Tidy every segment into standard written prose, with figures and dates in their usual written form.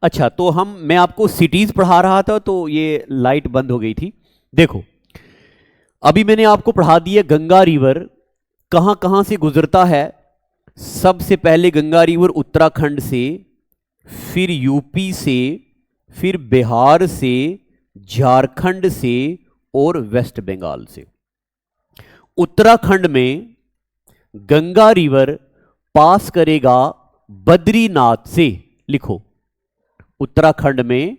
अच्छा, तो मैं आपको सिटीज पढ़ा रहा था तो ये लाइट बंद हो गई थी। देखो, अभी मैंने आपको पढ़ा दिया गंगा रिवर कहां कहां से गुजरता है। सबसे पहले गंगा रिवर उत्तराखंड से, फिर यूपी से, फिर बिहार से, झारखंड से और वेस्ट बंगाल से। उत्तराखंड में गंगा रिवर पास करेगा बद्रीनाथ से। लिखो, उत्तराखंड में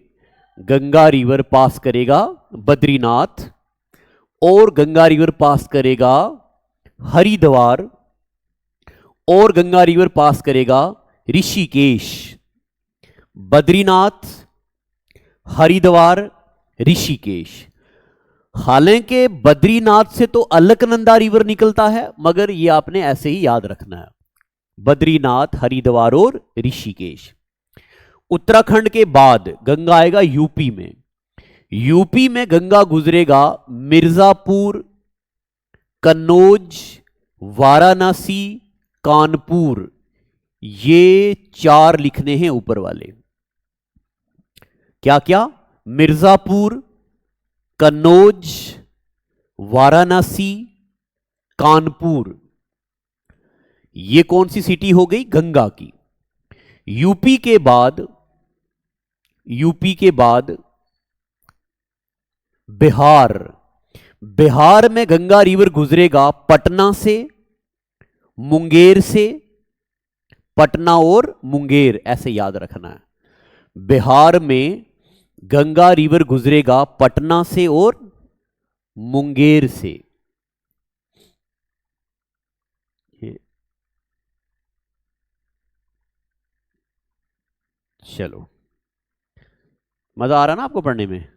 गंगा रिवर पास करेगा बद्रीनाथ, और गंगा रिवर पास करेगा हरिद्वार, और गंगा रिवर पास करेगा ऋषिकेश। बद्रीनाथ, हरिद्वार, ऋषिकेश। हालांकि बद्रीनाथ से तो अलकनंदा रिवर निकलता है, मगर ये आपने ऐसे ही याद रखना है, बद्रीनाथ, हरिद्वार और ऋषिकेश। उत्तराखंड के बाद गंगा आएगा यूपी में। यूपी में गंगा गुजरेगा मिर्जापुर, कन्नौज, वाराणसी, कानपुर। ये 4 लिखने हैं ऊपर वाले। क्या क्या? मिर्जापुर, कन्नौज, वाराणसी, कानपुर। ये कौन सी सिटी हो गई? गंगा की। यूपी के बाद बिहार। बिहार में गंगा रिवर गुजरेगा पटना से, मुंगेर से। पटना और मुंगेर ऐसे याद रखना है। बिहार में गंगा रिवर गुजरेगा पटना से और मुंगेर से। चलो, मजा आ रहा ना आपको पढ़ने में?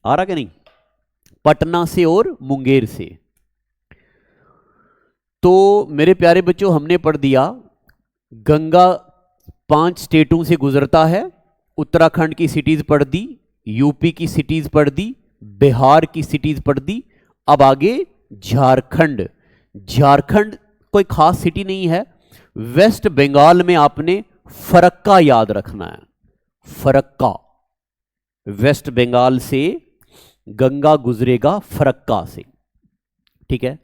आ रहा कि नहीं? पटना से और मुंगेर से। तो मेरे प्यारे बच्चों, हमने पढ़ दिया गंगा 5 स्टेटों से गुजरता है। उत्तराखंड की सिटीज पढ़ दी, यूपी की सिटीज पढ़ दी, बिहार की सिटीज पढ़ दी। अब आगे झारखंड। झारखंड कोई खास सिटी नहीं है। वेस्ट बंगाल में आपने फरक्का याद रखना है। फरक्का, वेस्ट बंगाल से गंगा गुजरेगा फरक्का से। ठीक है।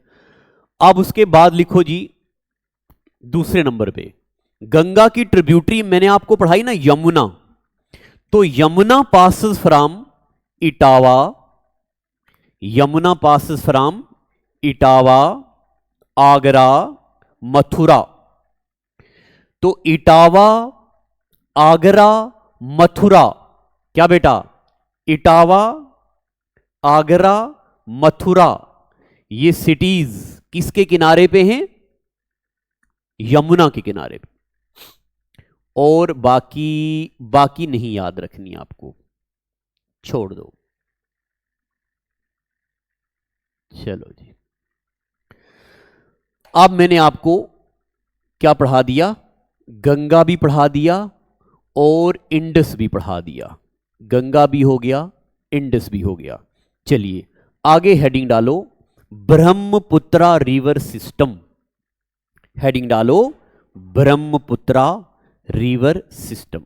अब उसके बाद लिखो जी, दूसरे नंबर पे गंगा की ट्रिब्यूटरी मैंने आपको पढ़ाई ना, यमुना। तो Yamuna passes from Etawah. Yamuna passes from Etawah, Agra, Mathura. तो इटावा, आगरा, मथुरा। क्या बेटा? इटावा, आगरा, मथुरा। ये सिटीज किसके किनारे पे हैं? यमुना के किनारे पे। और बाकी नहीं याद रखनी आपको, छोड़ दो। चलो जी, अब मैंने आपको क्या पढ़ा दिया? गंगा भी पढ़ा दिया और इंडस भी पढ़ा दिया। गंगा भी हो गया, इंडस भी हो गया। चलिए आगे हेडिंग डालो, ब्रह्मपुत्रा रिवर सिस्टम। हेडिंग डालो, ब्रह्मपुत्रा रिवर सिस्टम।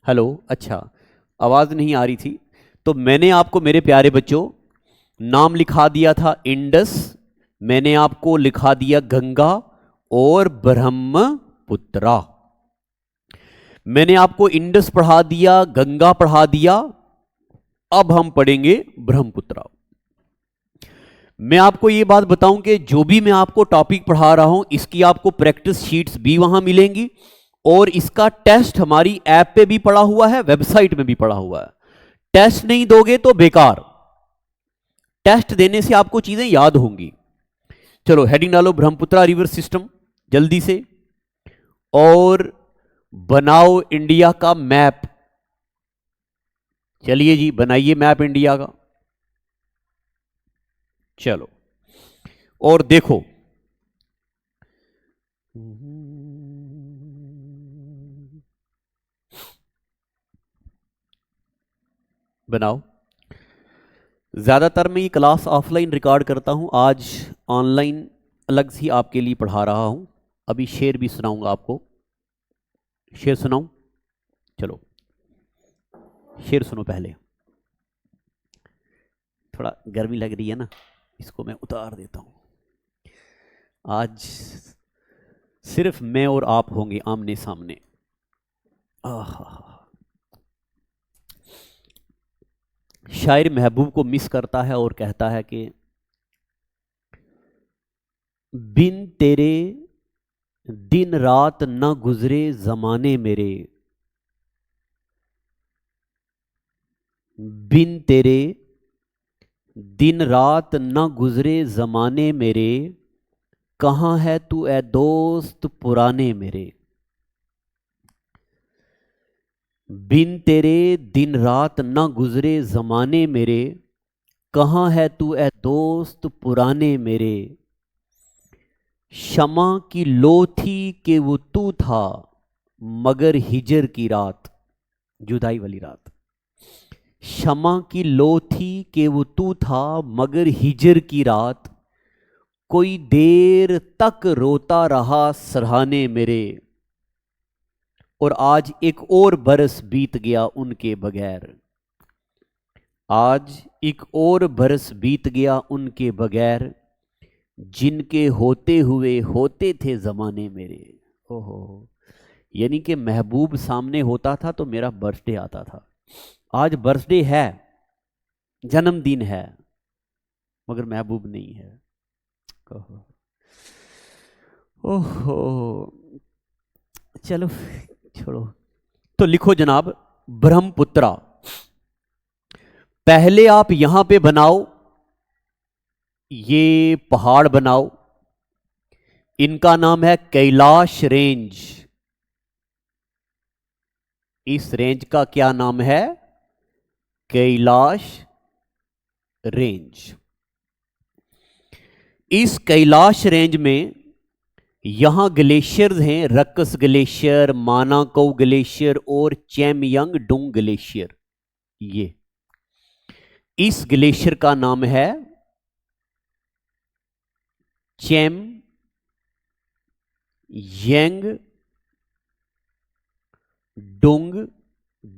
हेलो, अच्छा, आवाज नहीं आ रही थी। तो मैंने आपको मेरे प्यारे बच्चों नाम लिखा दिया था इंडस, मैंने आपको लिखा दिया गंगा और ब्रह्मपुत्रा। मैंने आपको इंडस पढ़ा दिया, गंगा पढ़ा दिया। अब हम पढ़ेंगे ब्रह्मपुत्रा। मैं आपको यह बात बताऊं कि जो भी मैं आपको टॉपिक पढ़ा रहा हूं, इसकी आपको प्रैक्टिस शीट्स भी वहां मिलेंगी, और इसका टेस्ट हमारी ऐप पे भी पड़ा हुआ है, वेबसाइट में भी पड़ा हुआ है। टेस्ट नहीं दोगे तो बेकार, टेस्ट देने से आपको चीजें याद होंगी। चलो हेडिंग डालो, ब्रह्मपुत्रा रिवर सिस्टम जल्दी से, और बनाओ इंडिया का मैप। चलिए जी, बनाइए मैप इंडिया का। चलो और देखो, बनाओ। ज़्यादातर मैं ये क्लास ऑफलाइन रिकॉर्ड करता हूँ, आज ऑनलाइन अलग से आपके लिए पढ़ा रहा हूँ। अभी शेर भी सुनाऊंगा आपको। शेर सुनाऊं? चलो शेर सुनो पहले। थोड़ा गर्मी लग रही है ना, इसको मैं उतार देता हूँ। आज सिर्फ मैं और आप होंगे आमने सामने। शायर महबूब को मिस करता है और कहता है कि बिन तेरे दिन रात न गुजरे जमाने मेरे, बिन तेरे दिन रात न गुजरे जमाने मेरे, कहाँ है तू ए दोस्त पुराने मेरे। बिन तेरे दिन रात न गुजरे जमाने मेरे, कहाँ है तू ए दोस्त पुराने मेरे। शमा की लो थी कि वो तू था, मगर हिजर की रात, जुदाई वाली रात। शमा की लो थी कि वो तू था, मगर हिजर की रात, कोई देर तक रोता रहा सराहने मेरे। और आज एक और बरस बीत गया उनके बगैर, आज एक और बरस बीत गया उनके बगैर, जिनके होते हुए होते थे जमाने मेरे। ओहो, यानी कि महबूब सामने होता था तो मेरा बर्थडे आता था। आज बर्थडे है, जन्मदिन है, मगर महबूब नहीं है। ओहो, चलो छोड़ो। तो लिखो जनाब, ब्रह्मपुत्रा। पहले आप यहां पे बनाओ, ये पहाड़ बनाओ, इनका नाम है कैलाश रेंज। इस रेंज का क्या नाम है? कैलाश रेंज। इस कैलाश रेंज में यहां ग्लेशियर्स हैं, रक्कस ग्लेशियर, मानाकौ ग्लेशियर और चेमयंग डुंग ग्लेशियर। ये इस ग्लेशियर का नाम है चेम यंग डुंग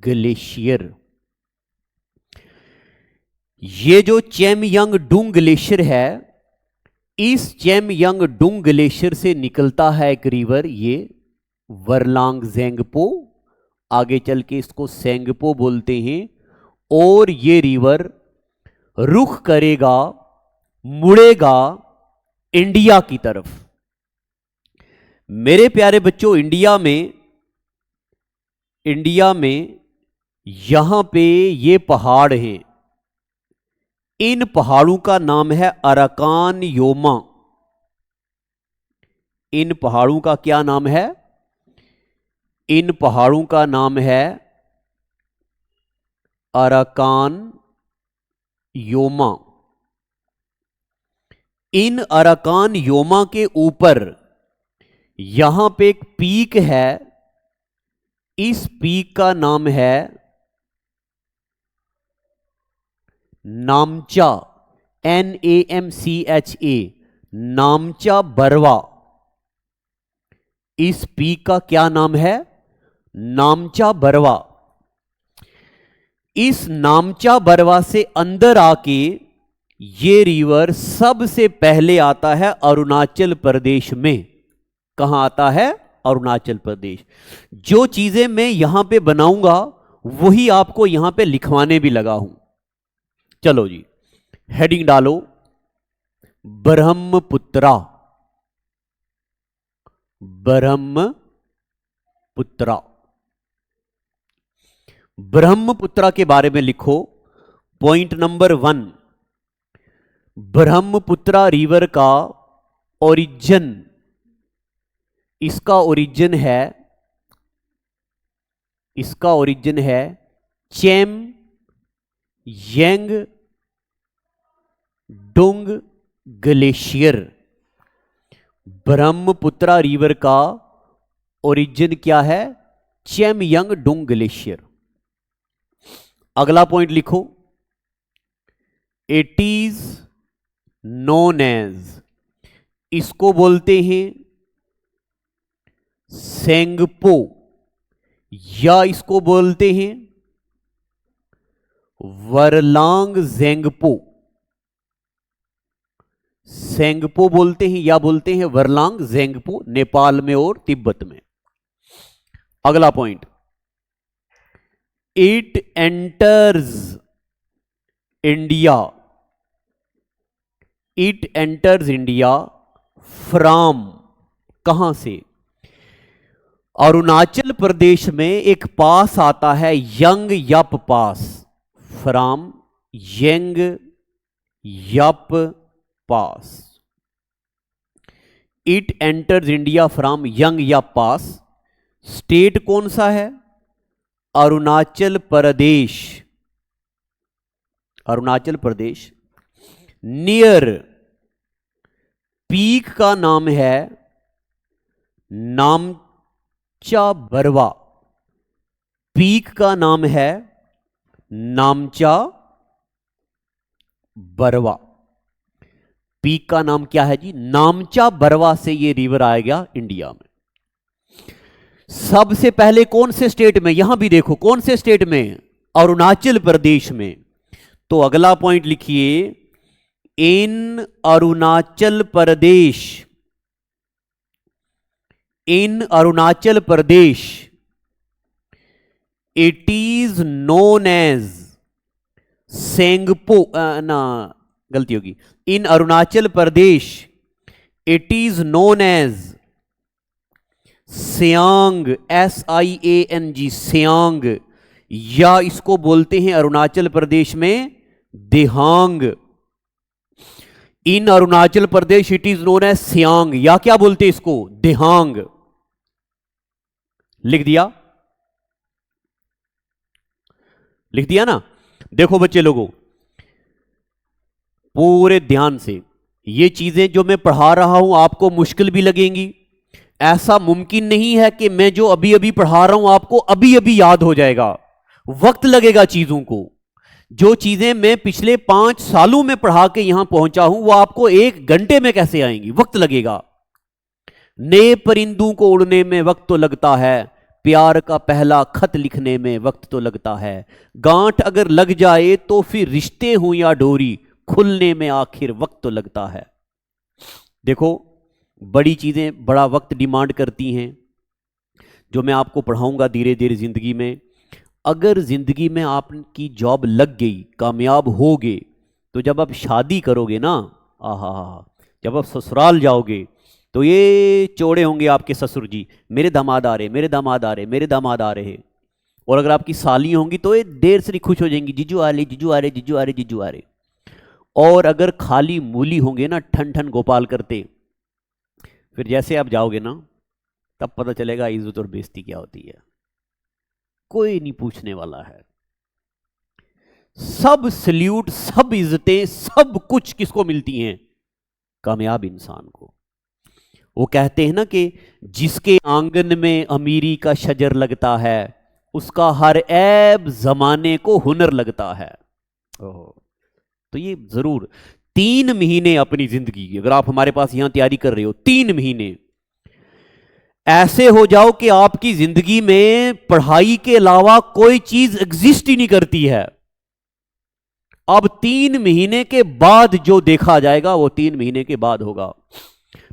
ग्लेशियर। ये जो चेमयंग डुंग ग्लेशियर है, इस चेमयंग डुंग ग्लेशियर से निकलता है एक रिवर, ये वरलांग जेंगपो, आगे चल के इसको सेंगपो बोलते हैं। और ये रिवर रुख करेगा, मुड़ेगा इंडिया की तरफ। मेरे प्यारे बच्चों, इंडिया में यहां पे ये पहाड़ हैं, इन पहाड़ों का नाम है अराकान योमा। इन पहाड़ों का क्या नाम है? इन पहाड़ों का नाम है अराकान योमा। इन अराकान योमा के ऊपर यहां पे एक पीक है, इस पीक का नाम है नामचा, NAMCHA, नामचा बरवा। इस पीक का क्या नाम है? नामचा बरवा। इस नामचा बरवा से अंदर आके ये रिवर सबसे पहले आता है अरुणाचल प्रदेश में। कहां आता है? अरुणाचल प्रदेश। जो चीजें मैं यहां पे बनाऊंगा वही आपको यहां पे लिखवाने भी लगा हूं। चलो जी, हेडिंग डालो, ब्रह्मपुत्रा। ब्रह्मपुत्रा, ब्रह्मपुत्रा के बारे में लिखो। पॉइंट नंबर 1, ब्रह्मपुत्रा रिवर का ओरिजिन, इसका ओरिजिन है चेम यंग डुंग ग्लेशियर। ब्रह्मपुत्रा रिवर का ओरिजिन क्या है? चेमयंगडुंग ग्लेशियर। अगला पॉइंट लिखो, इट इज नोन एज, इसको बोलते हैं सेंगपो, या इसको बोलते हैं वरलांग जेंगपो। सेंगपो बोलते हैं या बोलते हैं वरलांग जेंगपो, नेपाल में और तिब्बत में। अगला point, it enters India, it enters India from, कहां से? अरुणाचल प्रदेश में एक पास आता है Yang Yap pass, from Yang Yap pass. It enters India from Yang Yap pass. State कौन सा है? अरुणाचल प्रदेश, अरुणाचल प्रदेश। नियर, पीक का नाम है नामचा बरवा, पीक का नाम है नामचा बरवा। पीक का नाम क्या है जी? नामचा बरवा से ये रिवर आएगा इंडिया में। सबसे पहले कौन से स्टेट में? यहां भी देखो कौन से स्टेट में? अरुणाचल प्रदेश में। तो अगला पॉइंट लिखिए, in Arunachal Pradesh, in Arunachal Pradesh it is known as Tsangpo, ना गलती होगी, in Arunachal Pradesh it is known as Siang, SIANG, Siang, या इसको बोलते हैं अरुणाचल प्रदेश में Dihang. In Arunachal Pradesh it is known as Siang, या क्या बोलते हैं इसको? दिहांग। लिख दिया, लिख दिया ना? देखो बच्चे लोगों, पूरे ध्यान से, ये चीजें जो मैं पढ़ा रहा हूं आपको मुश्किल भी लगेंगी। ऐसा मुमकिन नहीं है कि मैं जो अभी अभी पढ़ा रहा हूं आपको अभी अभी याद हो जाएगा, वक्त लगेगा चीजों को। जो चीजें मैं पिछले 5 सालों में पढ़ा के यहां पहुंचा हूं वो आपको 1 घंटे में कैसे आएंगी? वक्त लगेगा। नए परिंदों को उड़ने में वक्त तो लगता है, प्यार का पहला खत लिखने में वक्त तो लगता है, गांठ अगर लग जाए तो फिर रिश्ते हो या डोरी, खुलने में आखिर वक्त तो लगता है। देखो, बड़ी चीजें बड़ा वक्त डिमांड करती हैं, जो मैं आपको पढ़ाऊंगा धीरे धीरे जिंदगी में। अगर जिंदगी में आपकी जॉब लग गई, कामयाब हो गए, तो जब आप शादी करोगे ना, आहा, जब आप ससुराल जाओगे तो ये चौड़े होंगे आपके ससुर जी, मेरे दामाद आ रहे, मेरे दामाद आ रहे, मेरे दामाद आ रहे। और अगर आपकी साली होंगी तो ये देर से खुश हो जाएंगी, जीजू आ रहे, जीजू आ रहे, जीजू आ रहे, जीजू आ रहे। और अगर खाली मूली होंगे ना, ठन ठन गोपाल करते, फिर जैसे आप जाओगे ना तब पता चलेगा इज्जत और बेइज्जती क्या होती है। कोई नहीं पूछने वाला है, सब सल्यूट, सब इज्जतें, सब कुछ किसको मिलती हैं? कामयाब इंसान को। वो कहते हैं ना कि जिसके आंगन में अमीरी का शजर लगता है, उसका हर ऐब जमाने को हुनर लगता है। तो ये जरूर 3 महीने अपनी जिंदगी की, अगर आप हमारे पास यहां तैयारी कर रहे हो, 3 महीने ऐसे हो जाओ कि आपकी जिंदगी में पढ़ाई के अलावा कोई चीज एग्जिस्ट ही नहीं करती है। अब 3 महीने के बाद जो देखा जाएगा वो 3 महीने के बाद होगा।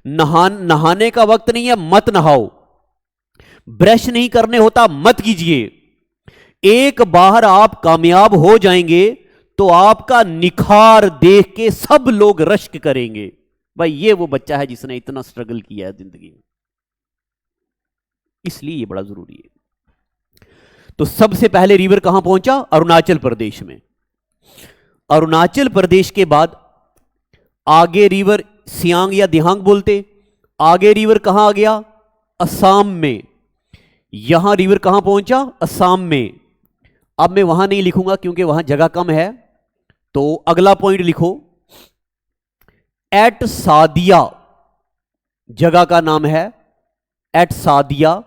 नहाने का वक्त नहीं है, मत नहाओ। ब्रश नहीं करने होता, मत कीजिए। एक बार आप कामयाब हो जाएंगे तो आपका निखार देख के सब लोग रश्क करेंगे, भाई ये वो बच्चा है जिसने इतना स्ट्रगल किया है जिंदगी में। इसलिए ये बड़ा जरूरी है। तो सबसे पहले रिवर कहां पहुंचा? अरुणाचल प्रदेश में। अरुणाचल प्रदेश के बाद आगे रिवर सियांग या दिहांग बोलते, आगे रिवर कहां आ गया? असम में। यहां रिवर कहां पहुंचा? असम में। अब मैं वहां नहीं लिखूंगा क्योंकि वहां जगह कम है, तो अगला पॉइंट लिखो, एट सादिया जगह का नाम है, एट सादिया,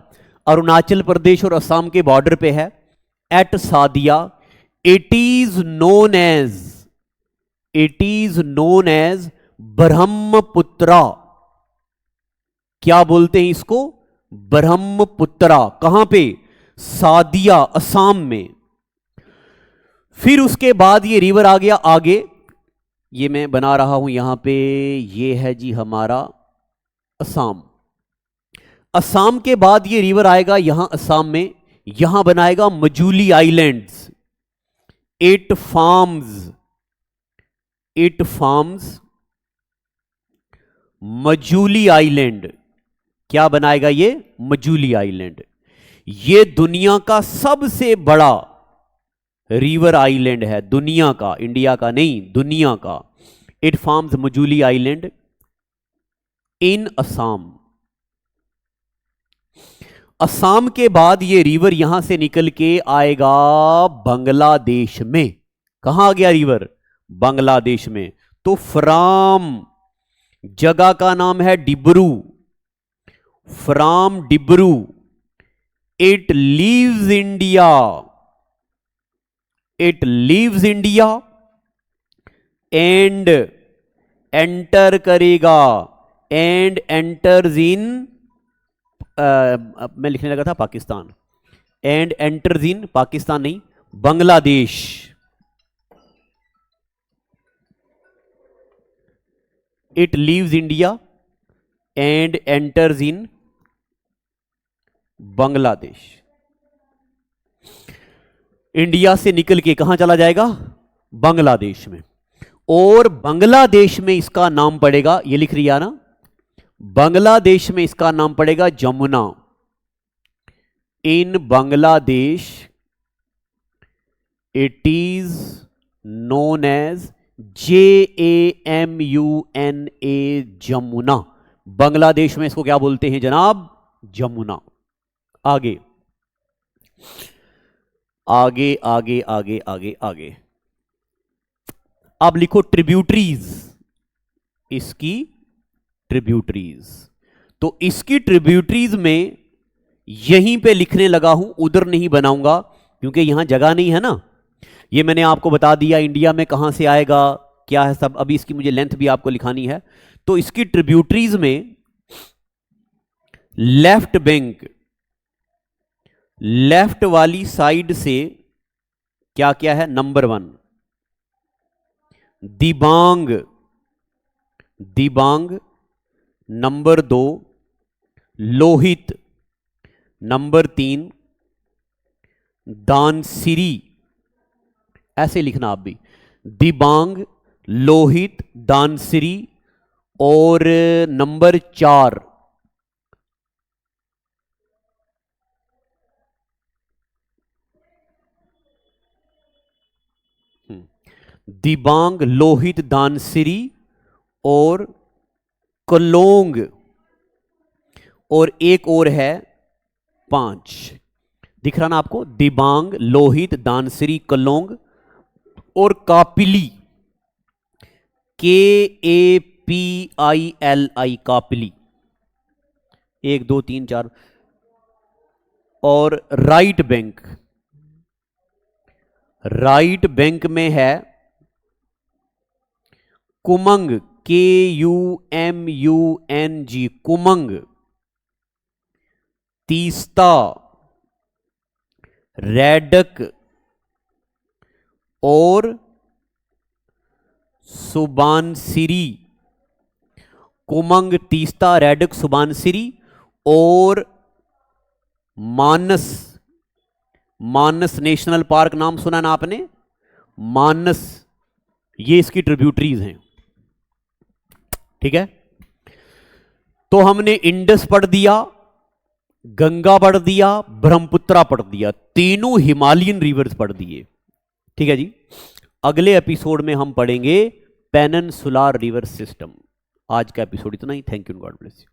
अरुणाचल प्रदेश और असम के बॉर्डर पे है, at Sadiya. It is known as Brahmaputra. क्या बोलते हैं इसको? ब्रह्मपुत्रा। कहां पे? सादिया, असम में। फिर उसके बाद ये रिवर आ गया आगे, ये मैं बना रहा हूं यहां पे, ये है जी हमारा असम। असम के बाद ये रिवर आएगा यहां असम में, यहां बनाएगा Majuli islands. It forms Majuli island. क्या बनाएगा ये? मजूली आइलैंड। ये दुनिया का सबसे बड़ा रिवर आइलैंड है, दुनिया का, इंडिया का नहीं, दुनिया का। It forms Majuli island in Assam. Assam के बाद ये रिवर यहां से निकल के आएगा बांग्लादेश में। कहां आ गया रिवर? बांग्लादेश में। तो फ्राम, जगह का नाम है Dibru, from Dibru it leaves India and enter करेगा, एंड एंटर्स इन, मैं लिखने लगा था Pakistan, and enters in, Pakistan नहीं, Bangladesh. It leaves India and enters in Bangladesh. India से निकल के कहां चला जाएगा? बांग्लादेश में। और बांग्लादेश में इसका नाम पड़ेगा, ये लिख रही है ना, बांग्लादेश में इसका नाम पड़ेगा Jamuna. In Bangladesh it is known as JAMUNA, Jamuna. Bangladesh में इसको क्या बोलते हैं जनाब? जमुना। आगे आगे आगे आगे आगे आगे, अब लिखो ट्रिब्यूटरीज, इसकी ट्रिब्यूटरीज। तो इसकी ट्रिब्यूटरीज में यहीं पे लिखने लगा हूं, उधर नहीं बनाऊंगा क्योंकि यहां जगह नहीं है ना। ये मैंने आपको बता दिया इंडिया में कहां से आएगा, क्या है सब। अभी इसकी मुझे लेंथ भी आपको लिखानी है। तो इसकी ट्रिब्यूटरीज में लेफ्ट बैंक, लेफ्ट वाली साइड से क्या क्या है? Number 1 Dibang, number 2 Lohit, number 3 दानसिरी। ऐसे लिखना आप भी, दिबांग, लोहित, दानसिरी, और नंबर 4 दिबांग, लोहित, दानसिरी और कलोंग, और एक और है 5। दिख रहा ना आपको? दिबांग, लोहित, दानसिरी, कलोंग और कापिली, KAPILI, कापिली। 1 2 3 4। और राइट बैंक में है कुमंग, KUMUNG, कुमंग, तीस्ता, रैडक और सुबानसिरी। कुमंग, तीस्ता, रैडक, सुबानसिरी और मानस नेशनल पार्क नाम सुना ना आपने? मानस, ये इसकी ट्रिब्यूटरीज हैं। ठीक है, तो हमने इंडस पढ़ दिया, गंगा पढ़ दिया, ब्रह्मपुत्रा पढ़ दिया, तीनों हिमालयन रिवर्स पढ़ दिए। ठीक है जी। अगले एपिसोड में हम पढ़ेंगे पेनिनसुलर रिवर सिस्टम। आज का एपिसोड इतना ही। Thank you, God bless you.